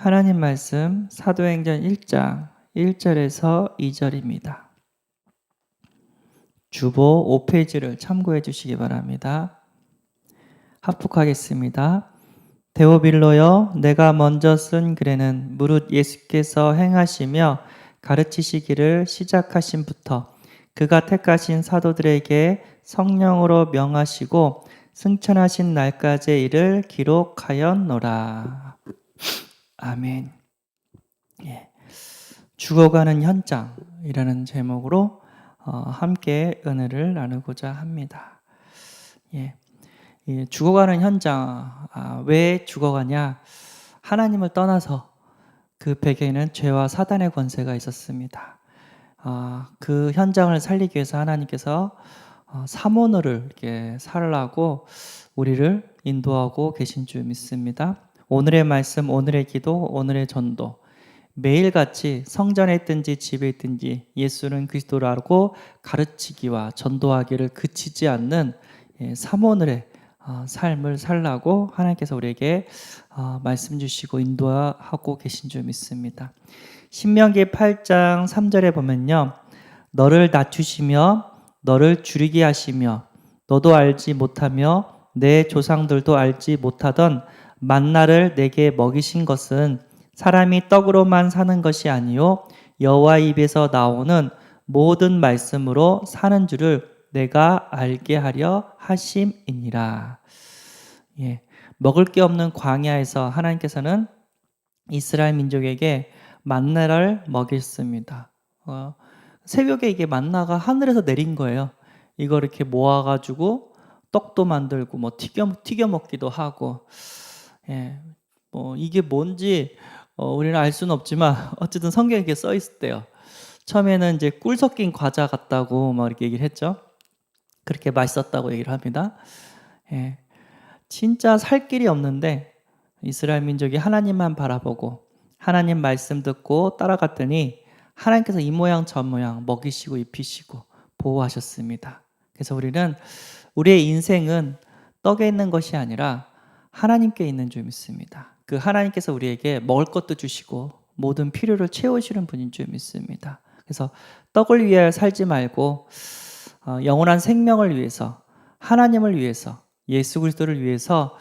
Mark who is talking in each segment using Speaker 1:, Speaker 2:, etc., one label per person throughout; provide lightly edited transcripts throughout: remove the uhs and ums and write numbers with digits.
Speaker 1: 하나님 말씀 사도행전 1장 1절에서 2절입니다. 주보 5페이지를 참고해 주시기 바랍니다. 합독하겠습니다. 데오빌로여, 내가 먼저 쓴 글에는 무릇 예수께서 행하시며 가르치시기를 시작하신부터 그가 택하신 사도들에게 성령으로 명하시고 승천하신 날까지의 일을 기록하였노라. 아멘. 예. 죽어가는 현장이라는 제목으로 함께 은혜를 나누고자 합니다. 예. 죽어가는 현장, 왜 죽어가냐? 하나님을 떠나서 그 배경에는 죄와 사단의 권세가 있었습니다. 그 현장을 살리기 위해서 하나님께서 사모노를 이렇게 살라고 우리를 인도하고 계신 줄 믿습니다. 오늘의 말씀, 오늘의 기도, 오늘의 전도, 매일같이 성전에 있든지 집에 있든지 예수는 그리스도라고 가르치기와 전도하기를 그치지 않는 사모늘의 삶을 살라고 하나님께서 우리에게 말씀 주시고 인도하고 계신 줄 믿습니다. 신명기 8장 3절에 보면요, 너를 낮추시며 너를 줄이게 하시며 너도 알지 못하며 내 조상들도 알지 못하던 만나를 내게 먹이신 것은 사람이 떡으로만 사는 것이 아니요 여호와 입에서 나오는 모든 말씀으로 사는 줄을 내가 알게 하려 하심이니라. 예, 먹을 게 없는 광야에서 하나님께서는 이스라엘 민족에게 만나를 먹였습니다. 새벽에 이게 만나가 하늘에서 내린 거예요. 이거 이렇게 모아가지고 떡도 만들고 뭐 튀겨 먹기도 하고, 예, 뭐 이게 뭔지 우리는 알 수는 없지만 어쨌든 성경에 이렇게 써 있었대요. 처음에는 이제 꿀 섞인 과자 같다고 막 이렇게 얘기를 했죠. 그렇게 맛있었다고 얘기를 합니다. 예, 진짜 살 길이 없는데 이스라엘 민족이 하나님만 바라보고 하나님 말씀 듣고 따라갔더니 하나님께서 이 모양 저 모양 먹이시고 입히시고 보호하셨습니다. 그래서 우리는 우리의 인생은 떡에 있는 것이 아니라 하나님께 있는 줄 믿습니다. 그 하나님께서 우리에게 먹을 것도 주시고 모든 필요를 채우시는 분인 줄 믿습니다. 그래서 떡을 위해 살지 말고 영원한 생명을 위해서, 하나님을 위해서, 예수 그리스도를 위해서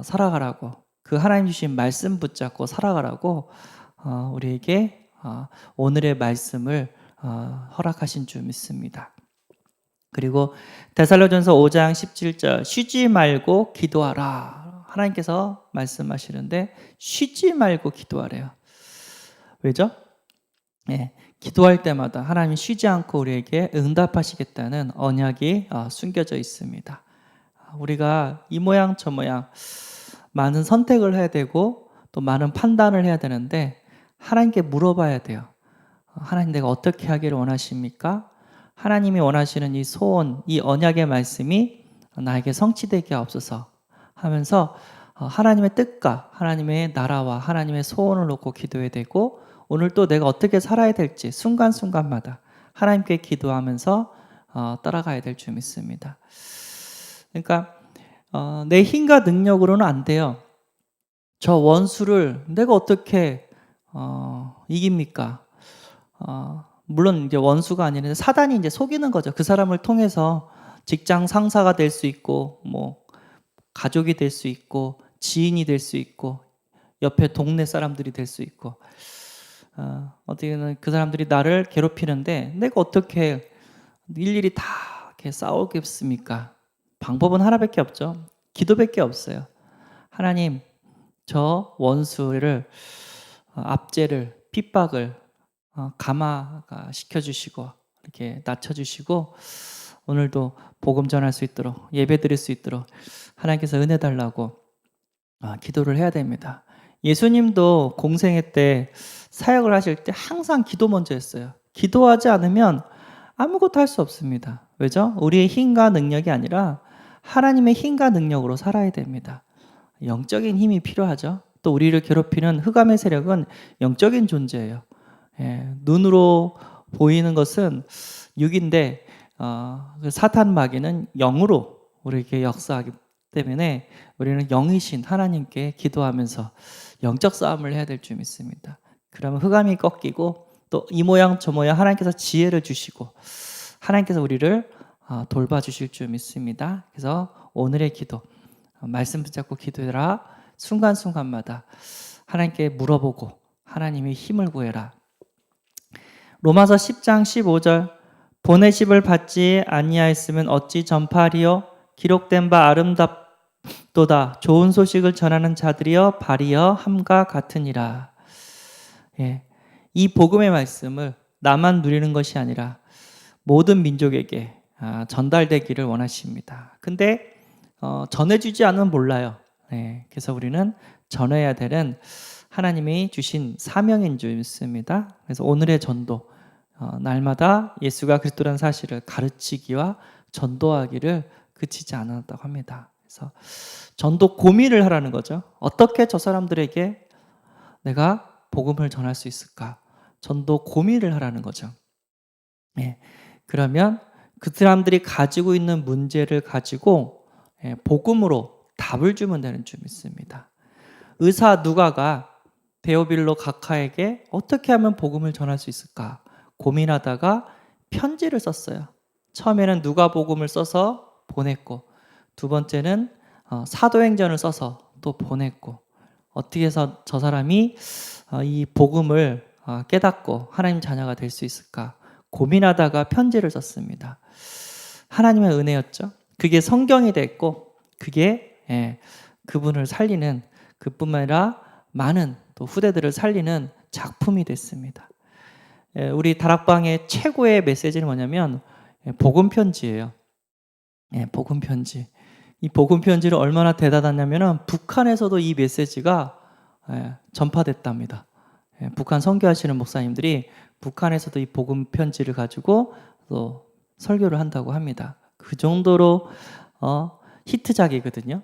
Speaker 1: 살아가라고, 그 하나님 주신 말씀 붙잡고 살아가라고 우리에게 오늘의 말씀을 허락하신 줄 믿습니다. 그리고 데살로전서 5장 17절 쉬지 말고 기도하라. 하나님께서 말씀하시는데 쉬지 말고 기도하래요. 왜죠? 예, 기도할 때마다 하나님이 쉬지 않고 우리에게 응답하시겠다는 언약이 숨겨져 있습니다. 우리가 이 모양 저 모양 많은 선택을 해야 되고 또 많은 판단을 해야 되는데 하나님께 물어봐야 돼요. 하나님, 내가 어떻게 하기를 원하십니까? 하나님이 원하시는 이 소원, 이 언약의 말씀이 나에게 성취되게 하옵소서 하면서 하나님의 뜻과 하나님의 나라와 하나님의 소원을 놓고 기도해야 되고, 오늘 또 내가 어떻게 살아야 될지 순간순간마다 하나님께 기도하면서 따라가야 될 줄 믿습니다. 그러니까 내 힘과 능력으로는 안 돼요. 저 원수를 내가 어떻게 이깁니까? 물론 이제 원수가 아니라 사단이 이제 속이는 거죠. 그 사람을 통해서 직장 상사가 될 수 있고, 뭐 가족이 될 수 있고, 지인이 될 수 있고, 옆에 동네 사람들이 될 수 있고, 어떻게는 그 사람들이 나를 괴롭히는데 내가 어떻게 일일이 다 이렇게 싸우겠습니까? 방법은 하나밖에 없죠. 기도밖에 없어요. 하나님, 저 원수를 압제를, 핍박을 감화가 시켜주시고 이렇게 낮춰주시고 오늘도 복음 전할 수 있도록, 예배 드릴 수 있도록 하나님께서 은혜 달라고 기도를 해야 됩니다. 예수님도 공생애 때 사역을 하실 때 항상 기도 먼저 했어요. 기도하지 않으면 아무것도 할 수 없습니다. 왜죠? 우리의 힘과 능력이 아니라 하나님의 힘과 능력으로 살아야 됩니다. 영적인 힘이 필요하죠. 또 우리를 괴롭히는 흑암의 세력은 영적인 존재예요. 예, 눈으로 보이는 것은 육인데 사탄 마귀는 영으로 우리에게 역사하기 때문에 우리는 영이신 하나님께 기도하면서 영적 싸움을 해야 될 줄 믿습니다. 그러면 흑암이 꺾이고 또 이 모양 저 모양 하나님께서 지혜를 주시고 하나님께서 우리를 돌봐주실 줄 믿습니다. 그래서 오늘의 기도, 말씀 붙잡고 기도해라. 순간순간마다 하나님께 물어보고 하나님의 힘을 구해라. 로마서 10장 15절 보내심을 받지 아니하였으면 어찌 전파하리요? 기록된 바 아름답도다. 좋은 소식을 전하는 자들이여 발이여 함과 같으니라. 예, 이 복음의 말씀을 나만 누리는 것이 아니라 모든 민족에게 전달되기를 원하십니다. 근데 전해주지 않으면 몰라요. 예, 그래서 우리는 전해야 되는 하나님이 주신 사명인 줄 믿습니다. 그래서 오늘의 전도, 날마다 예수가 그리스도라는 사실을 가르치기와 전도하기를 그치지 않았다고 합니다. 그래서 전도 고민을 하라는 거죠. 어떻게 저 사람들에게 내가 복음을 전할 수 있을까? 전도 고민을 하라는 거죠. 예, 그러면 그 사람들이 가지고 있는 문제를 가지고 복음으로 답을 주면 되는 줄 믿습니다. 의사 누가가 데오빌로 각하에게 어떻게 하면 복음을 전할 수 있을까 고민하다가 편지를 썼어요. 처음에는 누가복음을 써서 보냈고, 두 번째는 사도행전을 써서 또 보냈고, 어떻게 해서 저 사람이 이 복음을 깨닫고 하나님 자녀가 될 수 있을까 고민하다가 편지를 썼습니다. 하나님의 은혜였죠. 그게 성경이 됐고, 그게 그분을 살리는, 그뿐만 아니라 많은 또 후대들을 살리는 작품이 됐습니다. 우리 다락방의 최고의 메시지는 뭐냐면 복음 편지예요. 복음 편지. 이 복음 편지를 얼마나 대단하냐면은 북한에서도 이 메시지가 전파됐답니다. 북한 선교하시는 목사님들이 북한에서도 이 복음 편지를 가지고 또 설교를 한다고 합니다. 그 정도로 히트작이거든요.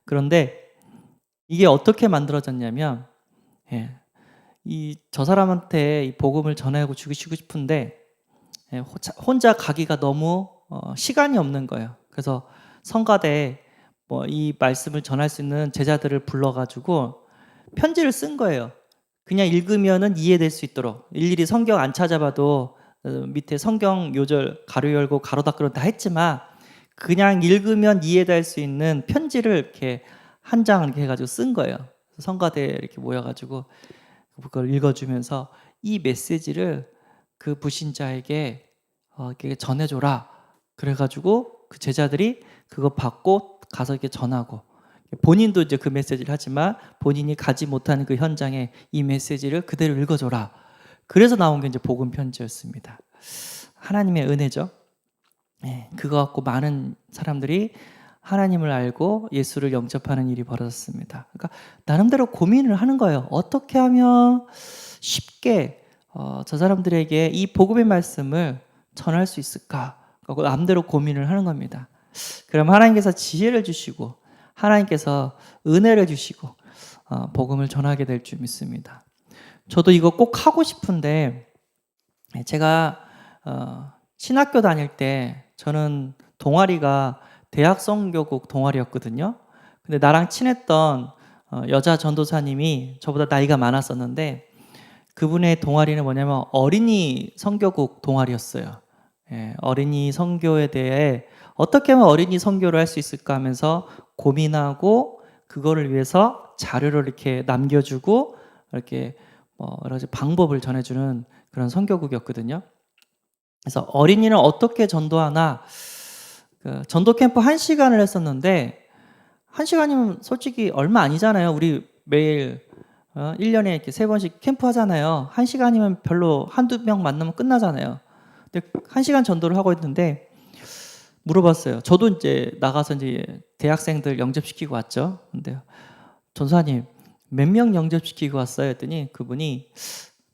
Speaker 1: 그런데 이게 어떻게 만들어졌냐면 저 사람한테 이 복음을 전하고 주시고 싶은데 혼자 가기가 너무 시간이 없는 거예요. 그래서 성가대에 이 말씀을 전할 수 있는 제자들을 불러가지고 편지를 쓴 거예요. 그냥 읽으면은 이해될 수 있도록 일일이 성경 안 찾아봐도 밑에 성경 요절 가로 열고 가로 닫고 다 했지만 그냥 읽으면 이해될 수 있는 편지를 이렇게 한 장 이렇게 해가지고 쓴 거예요. 성가대에 이렇게 모여가지고 그걸 읽어주면서 이 메시지를 그 불신자에게 이렇게 전해줘라. 그래가지고 그 제자들이 그거 받고 가서 이렇게 전하고, 본인도 이제 그 메시지를 하지만 본인이 가지 못하는 그 현장에 이 메시지를 그대로 읽어줘라. 그래서 나온 게 이제 복음 편지였습니다. 하나님의 은혜죠. 그거 갖고 많은 사람들이 하나님을 알고 예수를 영접하는 일이 벌어졌습니다. 그러니까 나름대로 고민을 하는 거예요. 어떻게 하면 쉽게 저 사람들에게 이 복음의 말씀을 전할 수 있을까? 남대로 고민을 하는 겁니다. 그럼 하나님께서 지혜를 주시고 하나님께서 은혜를 주시고 복음을 전하게 될 줄 믿습니다. 저도 이거 꼭 하고 싶은데 제가 신학교 다닐 때 저는 동아리가 대학 선교국 동아리였거든요. 근데 나랑 친했던 여자 전도사님이 저보다 나이가 많았었는데 그분의 동아리는 뭐냐면 어린이 선교국 동아리였어요. 어린이 선교에 대해 어떻게 하면 어린이 선교를 할 수 있을까 하면서 고민하고 그거를 위해서 자료를 이렇게 남겨주고 이렇게 여러 가지 방법을 전해주는 그런 선교국이었거든요. 그래서 어린이는 어떻게 전도하나, 전도 캠프 1시간을 했었는데 1시간이면 솔직히 얼마 아니잖아요. 우리 매일 1년에 이렇게 3번씩 캠프 하잖아요. 1시간이면 별로 한두 명 만나면 끝나잖아요. 근데 1시간 전도를 하고 있는데 물어봤어요. 저도 이제 나가서 이제 대학생들 영접시키고 왔죠. 근데 전사님 몇 명 영접시키고 왔어요? 했더니 그분이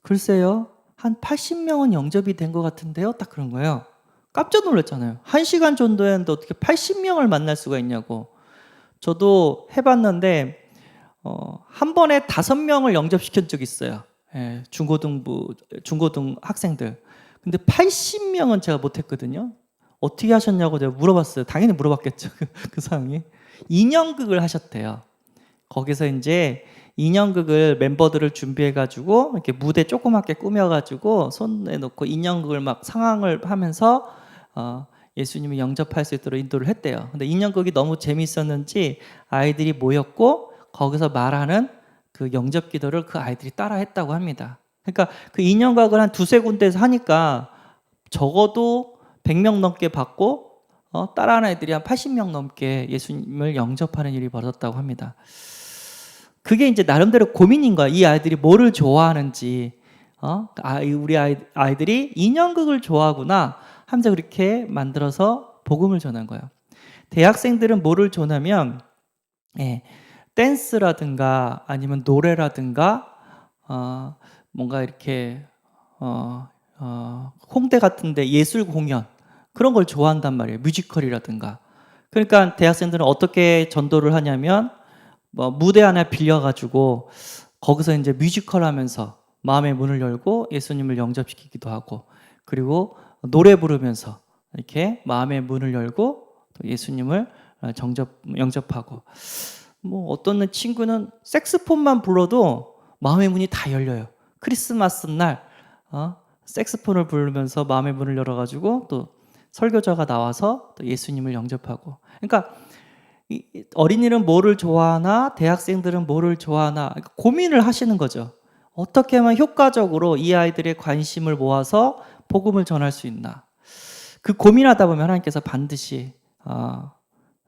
Speaker 1: 글쎄요 한 80명은 영접이 된 것 같은데요. 딱 그런 거예요. 깜짝 놀랐잖아요. 1시간 전도했는데 어떻게 80명을 만날 수가 있냐고. 저도 해봤는데 한 번에 5명을 영접시킨 적이 있어요. 중고등 학생들. 근데 80명은 제가 못했거든요. 어떻게 하셨냐고 제가 물어봤어요. 당연히 물어봤겠죠. 그 사람이 2년극을 하셨대요. 거기서 이제 인형극을 멤버들을 준비해가지고 이렇게 무대 조그맣게 꾸며가지고 손에 놓고 인형극을 막 상황을 하면서 예수님을 영접할 수 있도록 인도를 했대요. 근데 인형극이 너무 재미있었는지 아이들이 모였고 거기서 말하는 그 영접 기도를 그 아이들이 따라 했다고 합니다. 그러니까 그 인형극을 한 두세 군데에서 하니까 적어도 100명 넘게 받고 따라하는 애들이 한 80명 넘게 예수님을 영접하는 일이 벌어졌다고 합니다. 그게 이제 나름대로 고민인 거야. 이 아이들이 뭐를 좋아하는지. 우리 아이들이 인형극을 좋아하구나 하면서 그렇게 만들어서 복음을 전한 거예요. 대학생들은 뭐를 좋아하냐면 댄스라든가 아니면 노래라든가 뭔가 이렇게 홍대 같은데 예술 공연 그런 걸 좋아한단 말이에요. 뮤지컬이라든가. 그러니까 대학생들은 어떻게 전도를 하냐면 무대 하나 빌려가지고 거기서 이제 뮤지컬 하면서 마음의 문을 열고 예수님을 영접시키기도 하고, 그리고 노래 부르면서 이렇게 마음의 문을 열고 또 예수님을 영접하고, 어떤 친구는 색스폰만 불러도 마음의 문이 다 열려요. 크리스마스 날 색스폰을 부르면서 마음의 문을 열어가지고 또 설교자가 나와서 또 예수님을 영접하고. 그러니까 어린이는 뭐를 좋아하나 대학생들은 뭐를 좋아하나 고민을 하시는 거죠. 어떻게 하면 효과적으로 이 아이들의 관심을 모아서 복음을 전할 수 있나. 그 고민하다 보면 하나님께서 반드시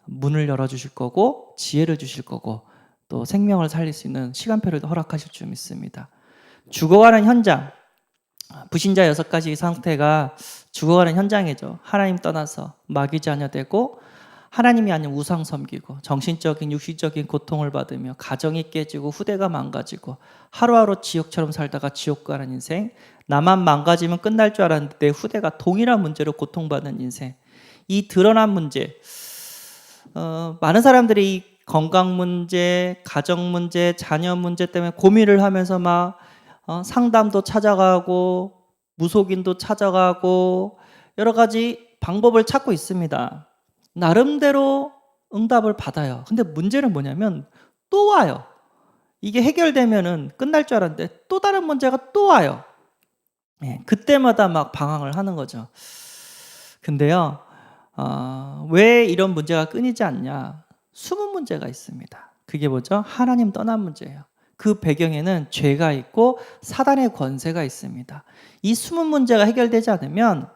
Speaker 1: 문을 열어주실 거고 지혜를 주실 거고 또 생명을 살릴 수 있는 시간표를 허락하실 줄 믿습니다. 죽어가는 현장, 불신자 6가지 상태가 죽어가는 현장이죠. 하나님 떠나서 마귀 자녀 되고 하나님이 아닌 우상 섬기고 정신적인 육신적인 고통을 받으며 가정이 깨지고 후대가 망가지고 하루하루 지옥처럼 살다가 지옥 가는 인생, 나만 망가지면 끝날 줄 알았는데 내 후대가 동일한 문제로 고통받는 인생. 이 드러난 문제, 많은 사람들이 이 건강 문제, 가정 문제, 자녀 문제 때문에 고민을 하면서 막 상담도 찾아가고 무속인도 찾아가고 여러 가지 방법을 찾고 있습니다. 나름대로 응답을 받아요. 근데 문제는 뭐냐면 또 와요. 이게 해결되면은 끝날 줄 알았는데 또 다른 문제가 또 와요. 그때마다 막 방황을 하는 거죠. 근데요, 왜 이런 문제가 끊이지 않냐? 숨은 문제가 있습니다. 그게 뭐죠? 하나님 떠난 문제예요. 그 배경에는 죄가 있고 사단의 권세가 있습니다. 이 숨은 문제가 해결되지 않으면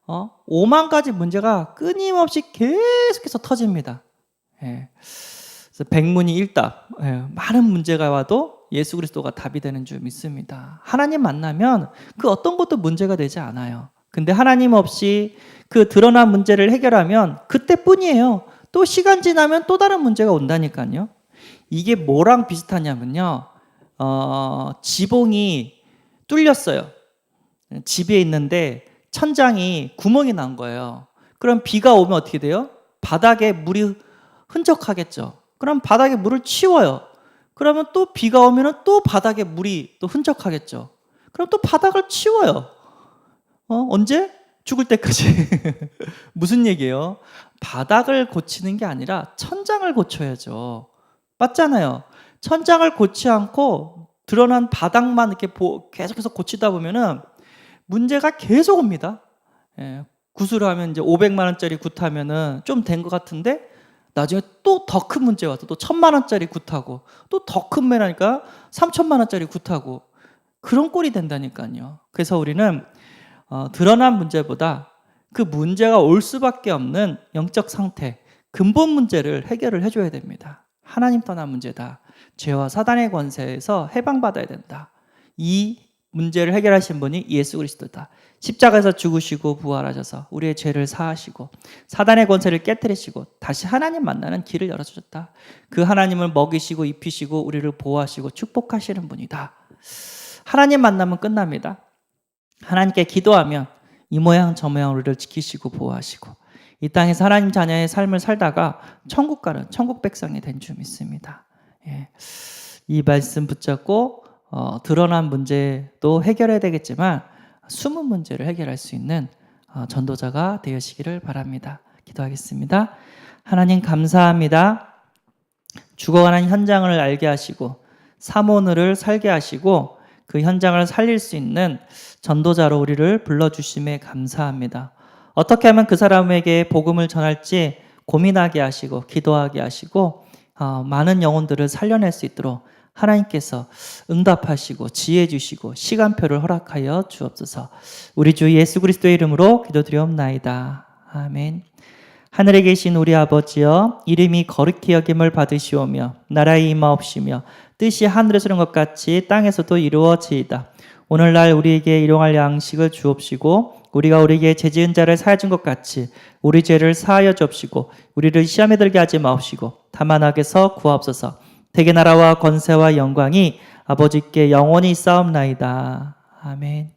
Speaker 1: 5만 가지 문제가 끊임없이 계속해서 터집니다. 그래서 백문이일답, 많은 문제가 와도 예수 그리스도가 답이 되는 줄 믿습니다. 하나님 만나면 그 어떤 것도 문제가 되지 않아요. 근데 하나님 없이 그 드러난 문제를 해결하면 그때뿐이에요. 또 시간 지나면 또 다른 문제가 온다니까요. 이게 뭐랑 비슷하냐면요, 지붕이 뚫렸어요. 집에 있는데 천장이 구멍이 난 거예요. 그럼 비가 오면 어떻게 돼요? 바닥에 물이 흔적하겠죠. 그럼 바닥에 물을 치워요. 그러면 또 비가 오면 또 바닥에 물이 또 흔적하겠죠. 그럼 또 바닥을 치워요. 언제? 죽을 때까지. 무슨 얘기예요? 바닥을 고치는 게 아니라 천장을 고쳐야죠. 맞잖아요. 천장을 고치지 않고 드러난 바닥만 이렇게 계속해서 고치다 보면은 문제가 계속 옵니다. 굿으로 하면 이제 500만 원짜리 굿하면은 좀 된 것 같은데 나중에 또 더 큰 문제 와서 또 1000만 원짜리 굿하고 또 더 큰 매라니까 3000만 원짜리 굿하고 그런 꼴이 된다니까요. 그래서 우리는 드러난 문제보다 그 문제가 올 수밖에 없는 영적 상태, 근본 문제를 해결을 해줘야 됩니다. 하나님 떠난 문제다. 죄와 사단의 권세에서 해방받아야 된다. 이 문제를 해결하신 분이 예수 그리스도다. 십자가에서 죽으시고 부활하셔서 우리의 죄를 사하시고 사단의 권세를 깨뜨리시고 다시 하나님 만나는 길을 열어주셨다. 그 하나님을 먹이시고 입히시고 우리를 보호하시고 축복하시는 분이다. 하나님 만나면 끝납니다. 하나님께 기도하면 이 모양 저 모양 우리를 지키시고 보호하시고 이 땅에서 하나님 자녀의 삶을 살다가 천국 가는 천국 백성이 된 줄 믿습니다. 이 말씀 붙잡고 드러난 문제도 해결해야 되겠지만 숨은 문제를 해결할 수 있는 전도자가 되시기를 바랍니다. 기도하겠습니다. 하나님 감사합니다. 죽어가는 현장을 알게 하시고 사모늘을 살게 하시고 그 현장을 살릴 수 있는 전도자로 우리를 불러주심에 감사합니다. 어떻게 하면 그 사람에게 복음을 전할지 고민하게 하시고 기도하게 하시고 많은 영혼들을 살려낼 수 있도록 하나님께서 응답하시고 지혜 주시고 시간표를 허락하여 주옵소서. 우리 주 예수 그리스도의 이름으로 기도드리옵나이다. 아멘. 하늘에 계신 우리 아버지여, 이름이 거룩히 여김을 받으시오며 나라의 임하옵시며 뜻이 하늘에서 이룬 것 같이 땅에서도 이루어지이다. 오늘날 우리에게 일용할 양식을 주옵시고 우리가 우리에게 죄지은 자를 사하여 준 것 같이 우리 죄를 사하여 주옵시고 우리를 시험에 들게 하지 마옵시고 다만 악에서 구하옵소서. 대개 나라와 권세와 영광이 아버지께 영원히 있사옵나이다. 아멘.